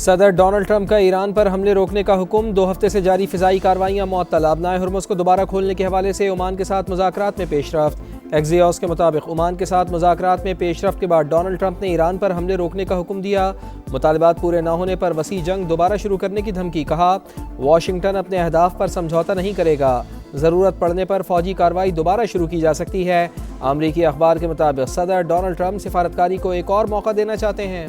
सदर Donald Trump का Iran पर हमले रोकने का हुक्म। 2 हफ्ते से जारी फिजाई कार्रवाइयाँ मुअत्तल। आबनाए हुर्मुज को दोबारा खोलने के हवाले से ओमान के साथ मुज़ाकरात में पेशरफ्त। एक्सियोस के मुताबिक ओमान के साथ मुज़ाकरात में पेशरफ्त के बाद डोनाल्ड ट्रंप ने ईरान पर हमले रोकने का हुक्म दिया। मुतालबात पूरे न होने पर वसी जंग दोबारा शुरू करने की धमकी। कहा, वाशिंगटन अपने अहदाफ पर समझौता नहीं करेगा। ज़रूरत पड़ने पर फौजी कार्रवाई दोबारा शुरू की जा सकती है। अमरीकी अखबार के मुताबिक सदर डोनाल्ड ट्रंप सिफारतकारी को एक और मौका देना चाहते हैं।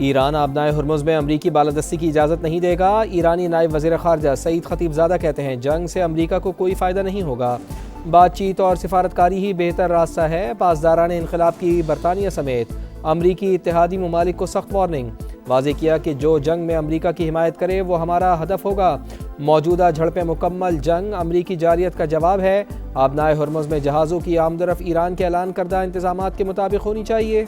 ईरान आबनाए हुर्मुज में अमरीकी बालादस्ती की इजाज़त नहीं देगा। ईरानी नायब वज़ीर ख़ारजा सईद खतीबज़ादा कहते हैं, जंग से अमरीका को कोई फ़ायदा नहीं होगा। बातचीत और सिफारतकारी ही बेहतर रास्ता है। पासदारान इनक़लाब की बरतानिया समेत अमरीकी इत्तेहादी ममालिक को सख्त वार्निंग। वाज़ेह किया कि जो जंग में अमरीका की हिमायत करे वो हमारा हदफ होगा। मौजूदा झड़पें मुकम्मल जंग अमरीकी जारियत का जवाब है। आबनाए हुर्मुज में जहाज़ों की आमदरफ ईरान के ऐलान करदा इंतज़ामात के मुताबिक होनी चाहिए।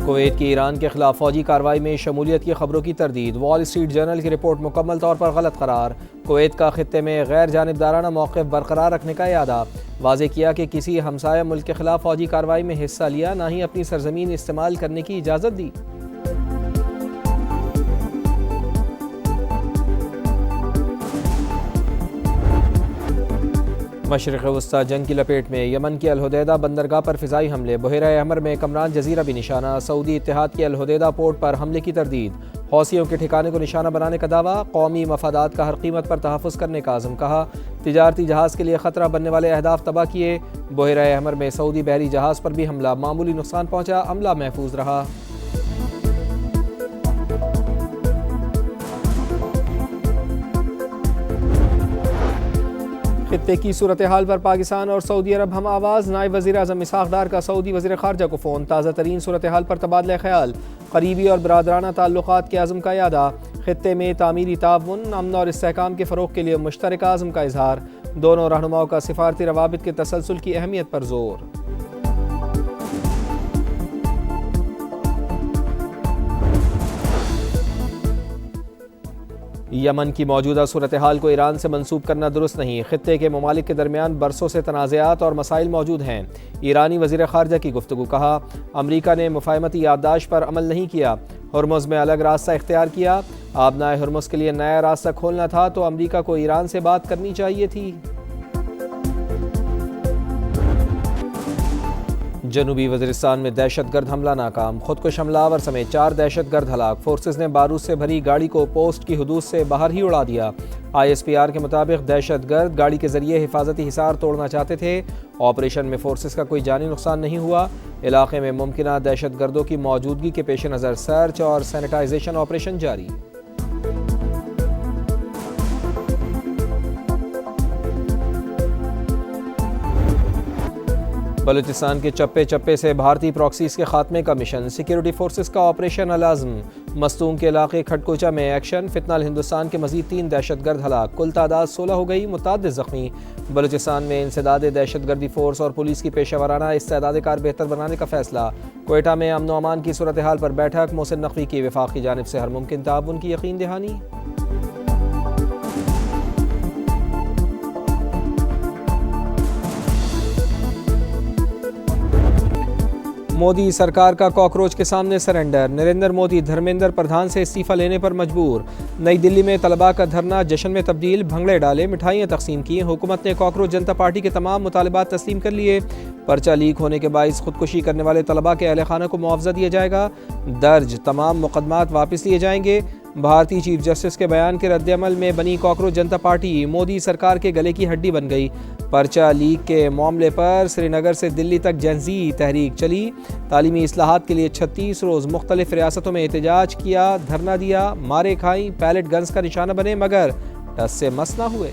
कुवैत की ईरान के खिलाफ फौजी कार्रवाई में शमूलियत की खबरों की तरदीद। वॉल स्ट्रीट जर्नल की रिपोर्ट मुकम्मल तौर पर गलत करार। कुवैत का खित्ते में गैर जानिबदाराना मौक़िफ़ बरकरार रखने का इरादा। वाज़ेह किया कि किसी हमसाया मुल्क के खिलाफ फौजी कार्रवाई में हिस्सा लिया, ना ही अपनी सरजमीन इस्तेमाल करने की इजाज़त दी। मशरिक़ वस्ता जंग की लपेट में। यमन की अल-हुदैदा बंदरगाह पर फ़िज़ाई हमले। बहरा अहमर में कमरान जजीरा भी निशाना। सऊदी इत्तेहाद के अल-हुदैदा पोर्ट पर हमले की तरदीद। हौसियों के ठिकाने को निशाना बनाने का दावा। कौमी मफादात का हर कीमत पर तहफ़्फ़ुज़ करने का आज़म। कहा, तिजारती जहाज़ के लिए ख़तरा बनने वाले अहदाफ तबाह किए। बहरा अहमर में सऊदी बहरी जहाज़ पर भी हमला। मामूली नुकसान पहुँचा, अमला महफूज रहा। खित्ते की सूरत हाल पर पाकिस्तान और सऊदी अरब हम आवाज़। नायब वज़ीर आज़म इसहाक़ डार का सऊदी वज़ीर ख़ारजा को फ़ोन। ताज़ा तरीन सूरत हाल पर तबादला ख्याल। करीबी और बरादराना ताल्लुक़ात के आज़म का यादा। खित्ते में तामीरी ताउन, अमन और इस्तेहकाम के फ़रोग़ के लिए मुश्तरका आज़म का इज़हार। दोनों रहनुमाओं का सिफ़ारती रवाबित के तसलसल की अहमियत पर ज़ोर। यमन की मौजूदा सूरत हाल को ईरान से मंसूब करना दुरुस्त नहीं। खित्ते के ममालिक के दरमियान बरसों से तनाज़ात और मसाइल मौजूद हैं। ईरानी वज़ीर ख़ारजा की गुफ्तगू। कहा, अमरीका ने मुफ़ाहमती याददाश्त पर अमल नहीं किया, हुर्मुज़ में अलग रास्ता इख्तियार किया। आबनाए हुर्मुज़ के लिए नया रास्ता खोलना था तो अमरीका को ईरान से बात करनी चाहिए थी। जनूबी वज़ीरिस्तान में दहशतगर्द हमला नाकाम। खुदकुश हमलावर समेत 4 दहशतगर्द हलाक। फोर्सेस ने बारूद से भरी गाड़ी को पोस्ट की हदूद से बाहर ही उड़ा दिया। ISPR के मुताबिक दहशतगर्द गाड़ी के जरिए हिफाजती हिसार तोड़ना चाहते थे। ऑपरेशन में फोर्सेस का कोई जानी नुकसान नहीं हुआ। इलाके में मुमकिना दहशतगर्दों की मौजूदगी के पेश नज़र सर्च और सैनिटाइजेशन ऑपरेशन जारी। बलूचिस्तान के चप्पे चप्पे से भारतीय प्रॉक्सीज के खात्मे का मिशन। सिक्योरिटी फोर्सेस का ऑपरेशन अल-आज़म। मस्तूम के इलाके खटकोचा में एक्शन। फितनाल हिंदुस्तान के मजीद 3 दहशतगर्द हलाक। कुल तादाद 16 हो गई, मुताद्दिद ज़ख्मी। बलूचिस्तान में इंसदाद दहशतगर्दी फोर्स और पुलिस की पेशेवराना इस्तेदाद कार बेहतर बनाने का फैसला। कोयटा में अमन व अमान की सूरत हाल पर बैठक। मोहसिन नकवी की वफाक की जानिब से हर मुमकिन ताउन की यकीन दहानी। मोदी सरकार का कॉकरोच के सामने सरेंडर। नरेंद्र मोदी धर्मेंद्र प्रधान से इस्तीफा लेने पर मजबूर। नई दिल्ली में तलबा का धरना जश्न में तब्दील। भंगड़े डाले, मिठाइयाँ तकसीम की। हुकूमत ने कॉकरोच जनता पार्टी के तमाम मुतालबात तस्लीम कर लिए। पर्चा लीक होने के बाइस खुदकुशी करने वाले तलबा के अहल खाना को मुआवजा दिया जाएगा। दर्ज तमाम मुकदमात वापस लिए जाएंगे। भारतीय चीफ जस्टिस के बयान के रद्दअमल में बनी कॉकरोच जनता पार्टी मोदी सरकार के गले की हड्डी बन गई। पर्चा लीक के मामले पर श्रीनगर से दिल्ली तक जेनज़ी तहरीक चली। तालीमी इस्लाहात के लिए 36 रोज़ मुख्तलिफ रियासतों में एहतजाज किया, धरना दिया, मारे खाई, पैलेट गन्स का निशाना बने, मगर टस से मस ना हुए।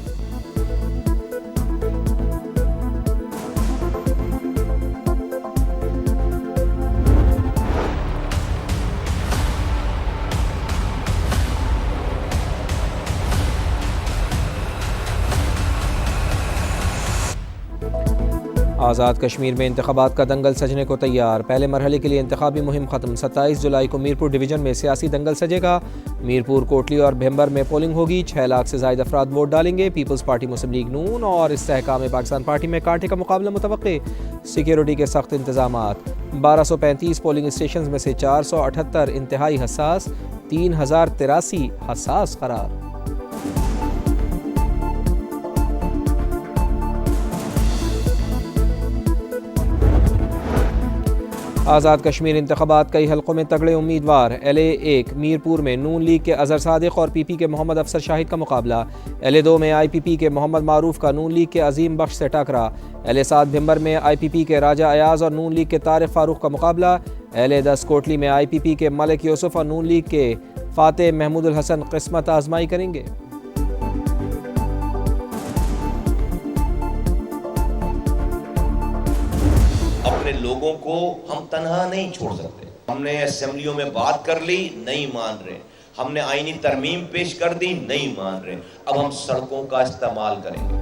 आज़ाद कश्मीर में इंतखाबात का दंगल सजने को तैयार। पहले मरहले के लिए इंतखाबी मुहिम ख़त्म। 27 जुलाई को मीरपुर डिवीज़न में सियासी दंगल सजेगा। मीरपुर, कोटली और भेम्बर में पोलिंग होगी। 6 लाख से ज़ायद अफराद वोट डालेंगे। पीपल्स पार्टी, मुस्लिम लीग नून और इस्तेहकाम पाकिस्तान पार्टी में कांटे का मुकाबला मुतवक्के। सिक्योरिटी के सख्त इंतजामात। 1235 पोलिंग स्टेशन में से 478 इंतहाई हसास, 3083 हसास करार। आज़ाद कश्मीर इंतखाबात कई हलकों में तगड़े उम्मीदवार। LA-1 मीरपुर में नून लीग के अजहर सादिक और PP के मोहम्मद अफसर शाहिद का मुकाबला। LA-2 में IPP के मोहम्मद मारूफ का नून लीग के अजीम बख्श से टकरा। LA-7 भिम्बर में IPP के राजा अयाज और नून लीग के तारिक फारूक का मुकाबला। LA-10 कोटली में IPP के मलिक यूसुफ और नून लीग के फातेह महमूदुल हसन किस्मत आजमाई करेंगे। अपने लोगों को हम तनहा नहीं छोड़ सकते। हमने असेंबलियों में बात कर ली, नहीं मान रहे। हमने आईनी तरमीम पेश कर दी, नहीं मान रहे। अब हम सड़कों का इस्तेमाल करेंगे।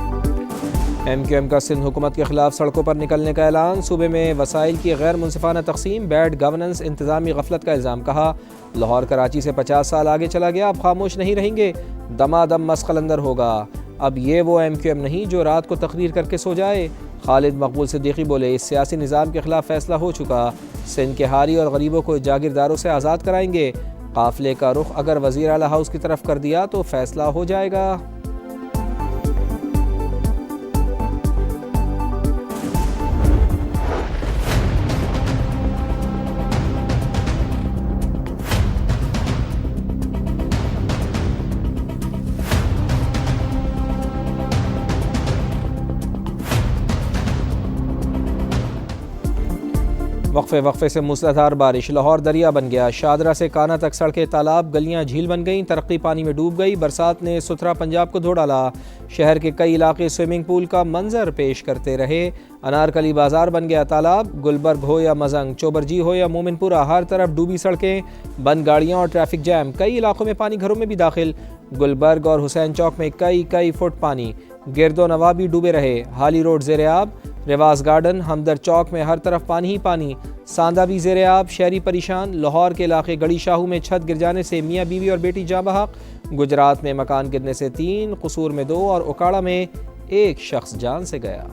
MQM का सिंध हुकूमत के खिलाफ सड़कों पर निकलने का ऐलान। सूबे में वसाइल की गैर मुनसिफाना तकसीम, बैड गवर्नेंस, इंतजामी गफलत का इल्ज़ाम। कहा लाहौर कराची से 50 साल आगे चला गया, अब खामोश नहीं रहेंगे, दमादम मस्कलंदर होगा। अब ये वो MQM नहीं जो रात को तकरीर करके सो जाए। खालिद मकबूल सिद्दीकी बोले इस सियासी निज़ाम के खिलाफ फैसला हो चुका। सिंध के हारी और गरीबों को जागीरदारों से आज़ाद कराएंगे। काफिले का रुख अगर वज़ीर आला हाउस की तरफ कर दिया तो फैसला हो जाएगा। वक्फे से मूसलाधार बारिश, लाहौर दरिया बन गया। शादरा से काना तक सड़कें, तालाब, गलियां झील बन गईं। तरक्की पानी में डूब गई। बरसात ने सुथरा पंजाब को धो डाला। शहर के कई इलाके स्विमिंग पूल का मंजर पेश करते रहे। अनारकली बाजार बन गया तालाब। गुलबर्ग हो या मजंग, चोबरजी हो या मोमिनपुरा, हर तरफ डूबी सड़कें, बंद गाड़ियां और ट्रैफिक जैम। कई इलाकों में पानी घरों में भी दाखिल। गुलबर्ग और हुसैन चौक में कई फुट पानी। गिरदो नवा भी डूबे रहे। हाली रोड ज़ेर-ए-आब। रिवाज गार्डन, हमदर्द चौक में हर तरफ पानी ही पानी। सांदा भी ज़ेर-ए-आब। शहरी परेशान। लाहौर के इलाके गड़ी शाहू में छत गिर जाने से मियाँ बीवी और बेटी जाँ बहक। गुजरात में मकान गिरने से 3, कसूर में 2 और उकाड़ा में 1 शख्स जान से गया।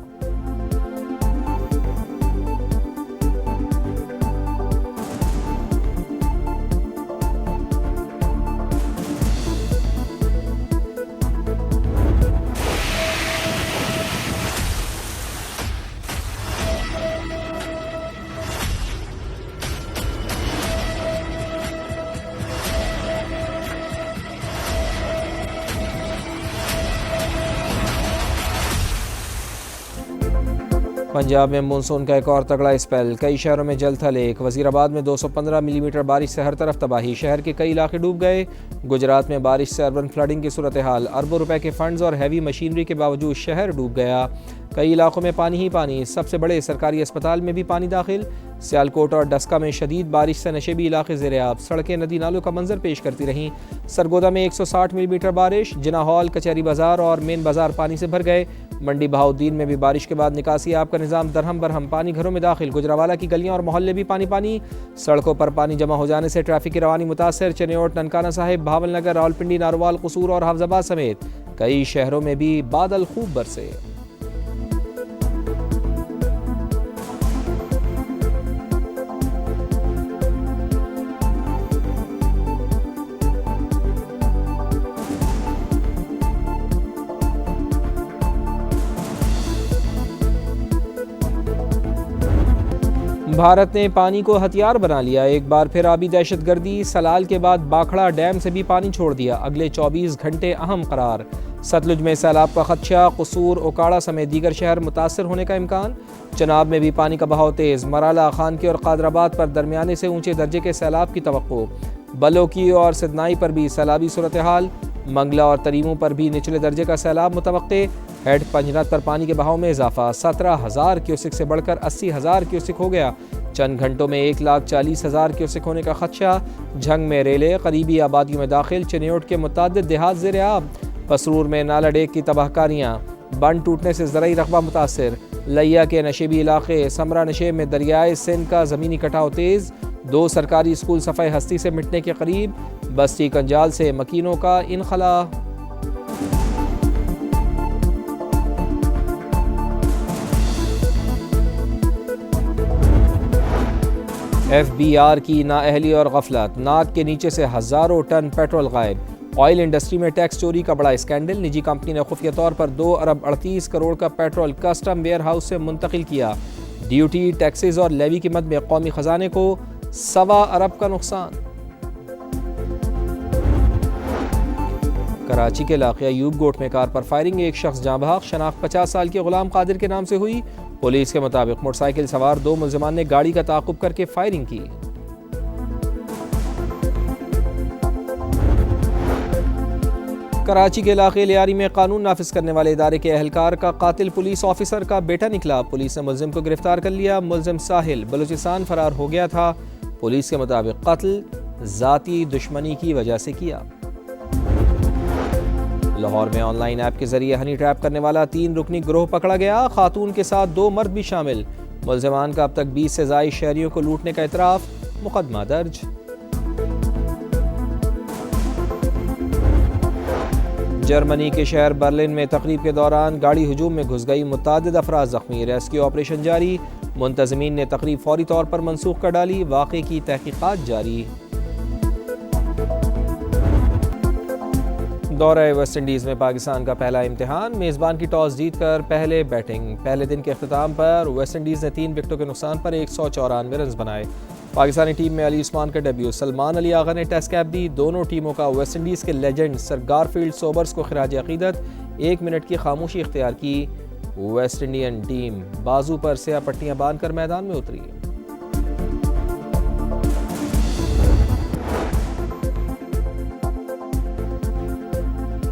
पंजाब में मानसून का एक और तगड़ा स्पेल। कई शहरों में जल थल एक। वजीराबाद में 215 मिलीमीटर बारिश से हर तरफ तबाही। शहर के कई इलाके डूब गए। गुजरात में बारिश से अर्बन फ्लडिंग की सूरत हाल। अरबों रुपए के फंड्स और हैवी मशीनरी के बावजूद शहर डूब गया। कई इलाकों में पानी ही पानी। सबसे बड़े सरकारी अस्पताल में भी पानी दाखिल। सियालकोट और डस्का में शदीद बारिश से नशेबी इलाके ज़ेर-ए-आब। सड़कें नदी नालों का मंजर पेश करती रहीं। सरगोदा में 160 मिलीमीटर बारिश। जिना हॉल, कचहरी बाजार और मेन बाजार पानी से भर गए। मंडी बहाउद्दीन में भी बारिश के बाद निकासी आप का निज़ाम दरहम बरहम। पानी घरों में दाखिल। गुजरावाला की गलियां और मोहल्ले भी पानी पानी। सड़कों पर पानी जमा हो जाने से ट्रैफिक की रवानी मुतासर। चनेओट, ननकाना साहिब, भावलनगर, रावलपिंडी, नारोवाल, कसूर और हाफजाबाद समेत कई शहरों में भी बादल खूब बरसे। भारत ने पानी को हथियार बना लिया। एक बार फिर आबी दहशतगर्दी। सलाल के बाद बाखड़ा डैम से भी पानी छोड़ दिया। अगले 24 घंटे अहम करार। सतलुज में सैलाब का खदशा। कसूर, ओकाड़ा समेत दीगर शहर मुतासर होने का इम्कान। चनाब में भी पानी का बहाव तेज़। मराला, खानकी और कादराबाद पर दरमियाने से ऊंचे दर्जे के सैलाब की तवक्को। बलोकी और सिदनाई पर भी सैलाबी सूरत हाल। मंगला और तरीमों पर भी निचले दर्जे का सैलाब मुतवक्के। हेड पंजनत पर पानी के बहाव में इजाफा। 17,000 क्यूसिक से बढ़कर 80,000 क्यूसिक हो गया। चंद घंटों में 1,40,000 क्यूसिक होने का खदशा। झंग में रेले करीबी आबादियों में दाखिल। चनेओट के मुतादिद देहात ज़ेर-ए-आब। पसरूर में नाला डेक की तबाहकारियाँ। बंद टूटने से ज़राई रकबा मुतासर। लिया के नशेबी इलाके समरा नशेब में दरियाए सिंध का ज़मीनी कटाव तेज़, 2 सरकारी स्कूल सफ़ाई हस्ती से मिटने के करीब, बस्ती कंजाल से मकीनों का इनखला। FBR की नाअहली और गफलत, नाक के नीचे से हज़ारों टन पेट्रोल गायब। ऑयल इंडस्ट्री में टैक्स चोरी का बड़ा स्कैंडल, निजी कंपनी ने खुफिया तौर पर 2 अरब 38 करोड़ का पेट्रोल कस्टम वेयर हाउस से मुंतकिल किया। ड्यूटी, टैक्सेस और लेवी की मद में कौमी खजाने को 1.25 अरब का नुकसान। कराची के इलाके अयूब गोट में कार पर फायरिंग, एक शख्स जाँ बहक, शनाख्त 50 साल के गुलाम कादिर के नाम से हुई। पुलिस के मुताबिक मोटरसाइकिल सवार 2 मुलजिमान ने गाड़ी का ताक़ुब करके फायरिंग की। कराची के इलाके लियारी में कानून नाफिज करने वाले इदारे के अहलकार का कातिल पुलिस ऑफिसर का बेटा निकला। पुलिस ने मुलजिम को गिरफ्तार कर लिया। मुलजिम साहिल बलूचिस्तान फरार हो गया था। पुलिस के मुताबिक कत्ल ज़ाती दुश्मनी की वजह से किया। लाहौर में ऑनलाइन ऐप के जरिए हनी ट्रैप करने वाला 3 रुकनी गिरोह पकड़ा गया। खातून के साथ 2 मर्द भी शामिल। मुलजिमान का अब तक 20 से ज़ायद शहरियों को लूटने का इतराफ़, मुकदमा दर्ज। जर्मनी के शहर बर्लिन में तकरीब के दौरान गाड़ी हुजूम में घुस गई, मुतअद्दिद अफराद जख्मी। रेस्क्यू ऑपरेशन जारी, मुंतज़मीन ने तकरीब फौरी तौर पर मनसूख कर डाली। वाक़े की तहकीकात जारी। दौरा वेस्ट इंडीज़ में पाकिस्तान का पहला इम्तिहान, मेज़बान की टॉस जीतकर पहले बैटिंग। पहले दिन के अख्ताम पर वेस्ट इंडीज़ ने 3 विकेटों के नुकसान पर 194 रन बनाए। पाकिस्तानी टीम में अली उस्मान का डेब्यू, सलमान अली आगा ने टेस्ट कैप दी। दोनों टीमों का वेस्ट इंडीज़ के लेजेंड सर गारफील्ड सोबर्स को खिराज अकीदत। 1 मिनट की खामोशी इख्तियार की। वेस्ट इंडियन टीम बाजू पर स्याह पट्टियां बांधकर मैदान में उतरी।